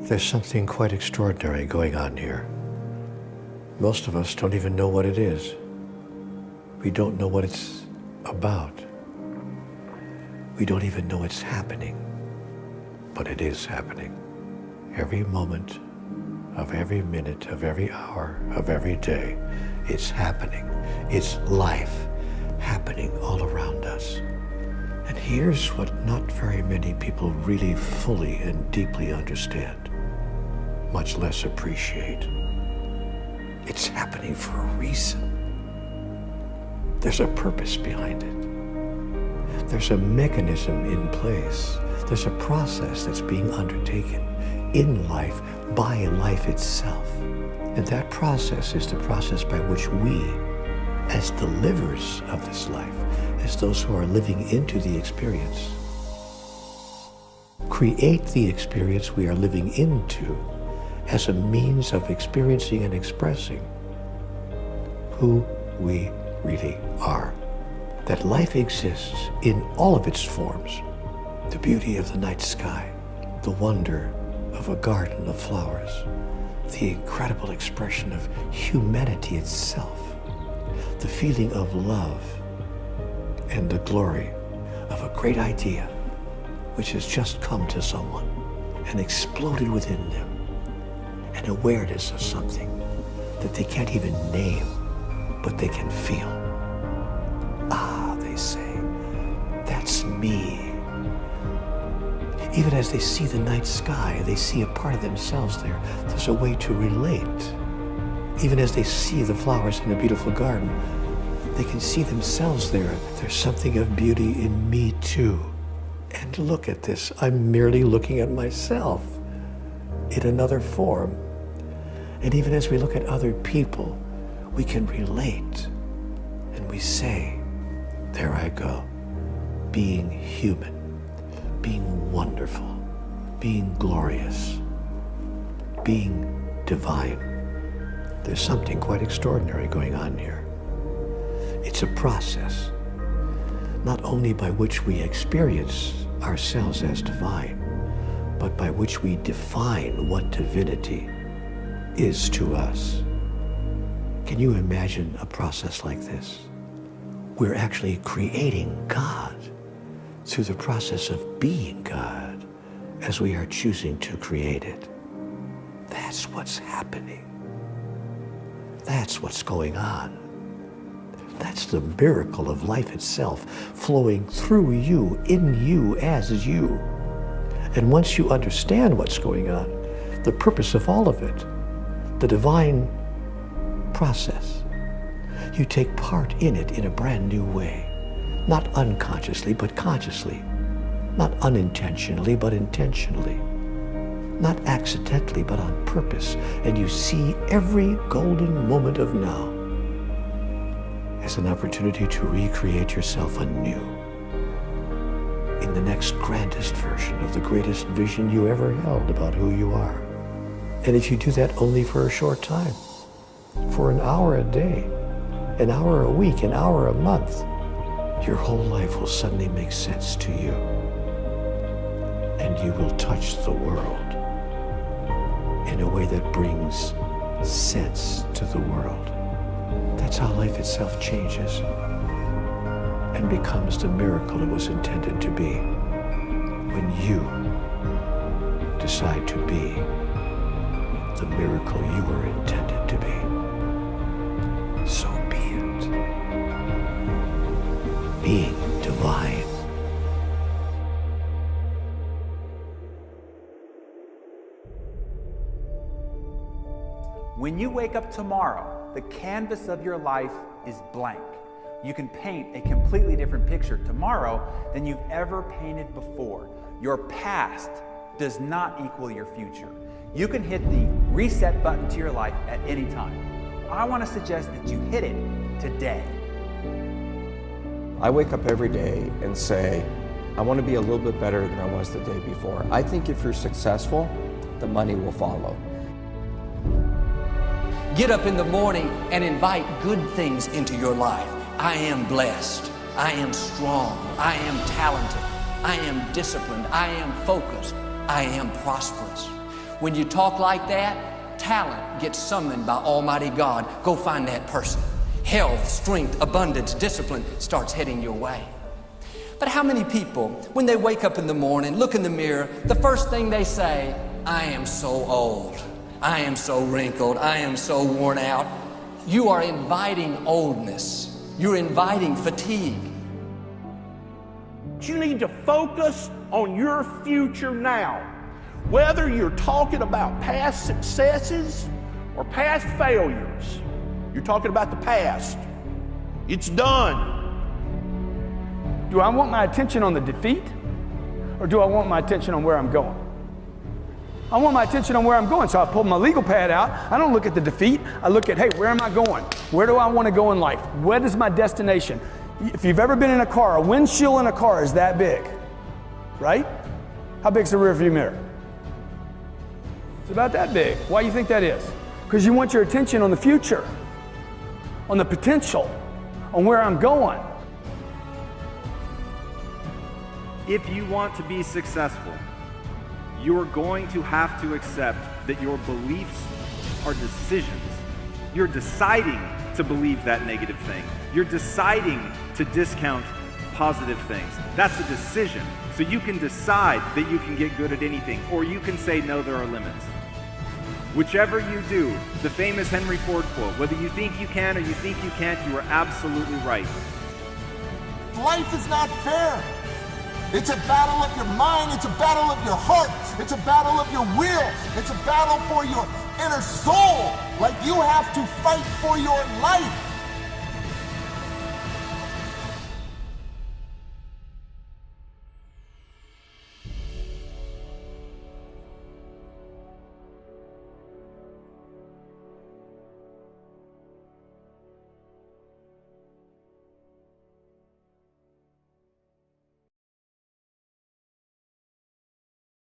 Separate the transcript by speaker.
Speaker 1: There's something quite extraordinary going on here. Most of us don't even know what it is. We don't know what it's about. We don't even know it's happening, but it is happening. Every moment of every minute of every hour of every day, it's happening. It's life happening all around us. And here's what not very many people really fully and deeply understand, much less appreciate. It's happening for a reason. There's a purpose behind it. There's a mechanism in place. There's a process that's being undertaken in life by life itself. And that process is the process by which we, as the livers of this life, as those who are living into the experience, create the experience we are living into as a means of experiencing and expressing who we really are. That life exists in all of its forms. The beauty of the night sky, the wonder of a garden of flowers, the incredible expression of humanity itself, the feeling of love, and the glory of a great idea which has just come to someone and exploded within them. An awareness of something that they can't even name, but they can feel. Ah, they say, that's me. Even as they see the night sky, they see a part of themselves there. There's a way to relate. Even as they see the flowers in a beautiful garden, they can see themselves there. There's something of beauty in me too. And look at this, I'm merely looking at myself in another form. And even as we look at other people, we can relate. And we say, there I go, being human, being wonderful, being glorious, being divine. There's something quite extraordinary going on here. It's a process, not only by which we experience ourselves as divine, but by which we define what divinity is to us. Can you imagine a process like this? We're actually creating God through the process of being God as we are choosing to create it. That's what's happening. That's what's going on. That's the miracle of life itself, flowing through you, in you, as you. And once you understand what's going on, the purpose of all of it, the divine process, you take part in it in a brand new way. Not unconsciously, but consciously. Not unintentionally, but intentionally. Not accidentally, but on purpose. And you see every golden moment of now as an opportunity to recreate yourself anew in the next grandest version of the greatest vision you ever held about who you are. And if you do that only for a short time, for an hour a day, an hour a week, an hour a month, your whole life will suddenly make sense to you. And you will touch the world in a way that brings sense to the world. That's how life itself changes and becomes the miracle it was intended to be when you decide to be the miracle you were intended to be. So be it. Being divine.
Speaker 2: When you wake up tomorrow, the canvas of your life is blank. You can paint a completely different picture tomorrow than you've ever painted before. Your past does not equal your future. You can hit the reset button to your life at any time. I want to suggest that you hit it today.
Speaker 3: I wake up every day and say, I want to be a little bit better than I was the day before. I think if you're successful, the money will follow.
Speaker 4: Get up in the morning and invite good things into your life. I am blessed. I am strong. I am talented. I am disciplined. I am focused. I am prosperous. When you talk like that, talent gets summoned by Almighty God. Go find that person. Health, strength, abundance, discipline starts heading your way. But how many people, when they wake up in the morning, look in the mirror, the first thing they say, I am so old, I am so wrinkled, I am so worn out. You are inviting oldness. You're inviting fatigue.
Speaker 5: You need to focus on your future now. Whether you're talking about past successes or past failures, you're talking about the past. It's done.
Speaker 6: Do I want my attention on the defeat, or do I want my attention on where I'm going? I want my attention on where I'm going, so I pull my legal pad out. I don't look at the defeat. I look at, hey, where am I going? Where do I want to go in life? What is my destination? If you've ever been in a car, a windshield in a car is that big, right? How big's the rear view mirror? It's about that big. Why do you think that is? Because you want your attention on the future, on the potential, on where I'm going.
Speaker 7: If you want to be successful, you're going to have to accept that your beliefs are decisions. You're deciding to believe that negative thing. You're deciding to discount positive things. That's a decision. So you can decide that you can get good at anything, or you can say, no, there are limits. Whichever you do, the famous Henry Ford quote, whether you think you can or you think you can't, you are absolutely right.
Speaker 8: Life is not fair. It's a battle of your mind. It's a battle of your heart. It's a battle of your will. It's a battle for your inner soul. Like you have to fight for your life.